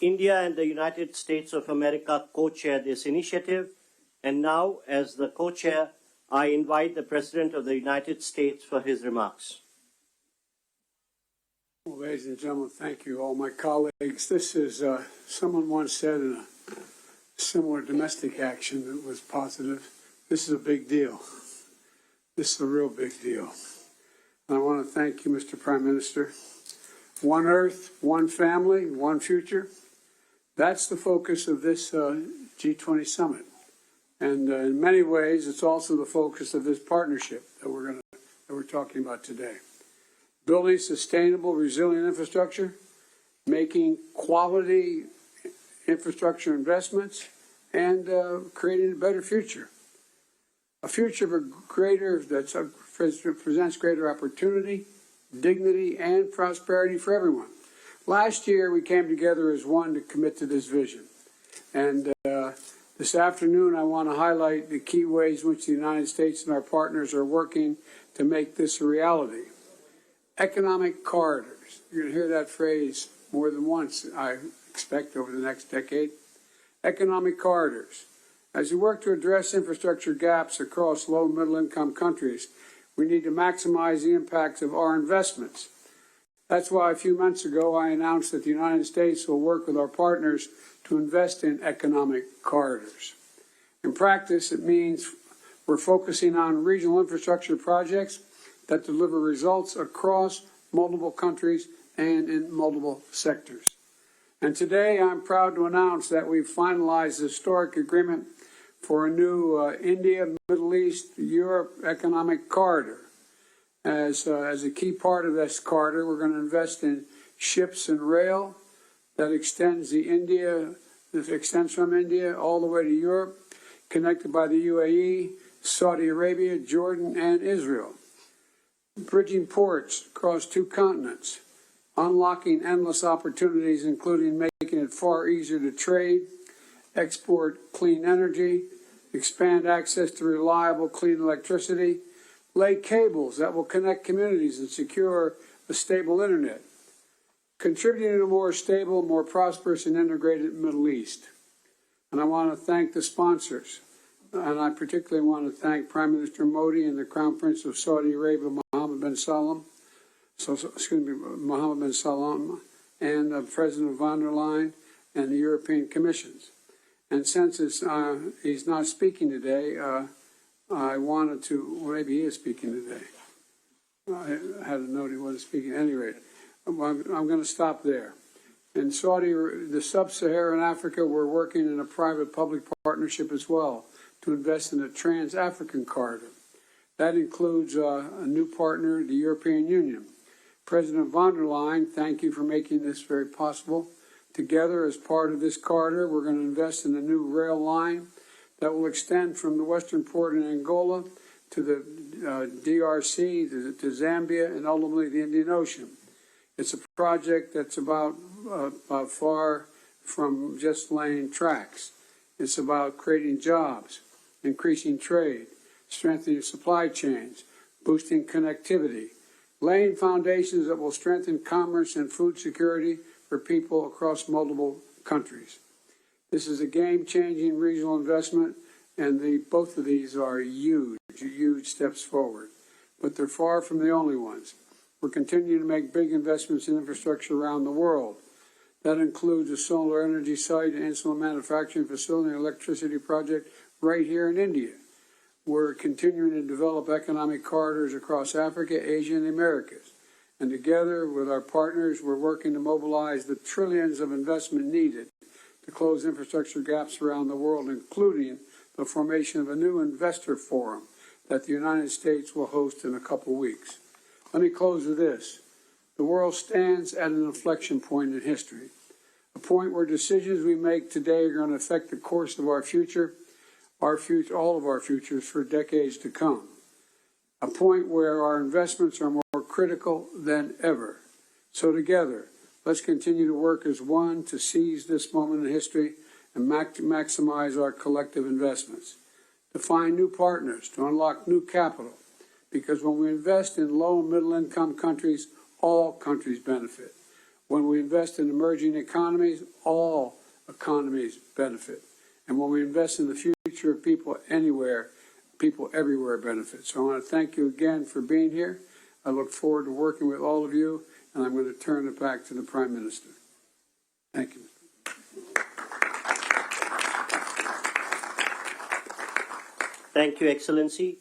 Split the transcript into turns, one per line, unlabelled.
India and the United States of America co-chair this initiative. And now, as the co-chair, I invite the President of the United States for his remarks.
Well, ladies and gentlemen, thank you, all my colleagues. This is, someone once said in a similar domestic action that was positive, this is a big deal. This is a real big deal. And I want to thank you, Mr. Prime Minister. One Earth, one family, one future. That's the focus of this G20 Summit. And in many ways, it's also the focus of this partnership that we're talking about today. Building sustainable, resilient infrastructure, making quality infrastructure investments, and creating a better future. A future that presents greater opportunity, dignity, and prosperity for everyone. Last year, we came together as one to commit to this vision. And this afternoon, I want to highlight the key ways in which the United States and our partners are working to make this a reality. Economic corridors. You're going to hear that phrase more than once, I expect, over the next decade. Economic corridors. As we work to address infrastructure gaps across low and middle income countries, we need to maximize the impacts of our investments. That's why a few months ago I announced that the United States will work with our partners to invest in economic corridors. In practice, it means we're focusing on regional infrastructure projects that deliver results across multiple countries and in multiple sectors. And today I'm proud to announce that we've finalized a historic agreement for a new India, Middle East, Europe economic corridor. As a key part of this corridor, we're going to invest in ships and rail that extends from India all the way to Europe, connected by the UAE, Saudi Arabia, Jordan, and Israel. Bridging ports across two continents, unlocking endless opportunities, including making it far easier to trade, export clean energy, expand access to reliable, clean electricity, lay cables that will connect communities and secure a stable internet, contributing to a more stable, more prosperous, and integrated Middle East. And I want to thank the sponsors, and I particularly want to thank Prime Minister Modi and the Crown Prince of Saudi Arabia, Mohammed bin Salman, and President von der Leyen and the European Commissions. And since he's not speaking today, I wanted to, well, maybe he is speaking today. I had a note he wasn't speaking. At any rate, I'm going to stop there. In the sub-Saharan Africa, we're working in a private-public partnership as well to invest in a trans-African corridor. That includes a new partner, the European Union. President von der Leyen, thank you for making this very possible. Together, as part of this corridor, we're going to invest in a new rail line that will extend from the western port in Angola to the DRC, to Zambia, and ultimately the Indian Ocean. It's a project that's about far from just laying tracks. It's about creating jobs, increasing trade, strengthening supply chains, boosting connectivity, laying foundations that will strengthen commerce and food security for people across multiple countries. This is a game-changing regional investment, and both of these are huge steps forward. But they're far from the only ones. We're continuing to make big investments in infrastructure around the world. That includes a solar energy site, an insulin manufacturing facility, and an electricity project right here in India. We're continuing to develop economic corridors across Africa, Asia, and the Americas. And together with our partners, we're working to mobilize the trillions of investment needed to close infrastructure gaps around the world, including the formation of a new investor forum that the United States will host in a couple weeks. Let me close with this. The world stands at an inflection point in history, a point where decisions we make today are going to affect the course of our future, all of our futures for decades to come. A point where our investments are more critical than ever. So together, let's continue to work as one to seize this moment in history and maximize our collective investments, to find new partners, to unlock new capital, because when we invest in low and middle income countries, all countries benefit. When we invest in emerging economies, all economies benefit. And when we invest in the future of people anywhere, people everywhere benefit. So I want to thank you again for being here. I look forward to working with all of you, and I'm going to turn it back to the Prime Minister. Thank you.
Thank you, Excellency.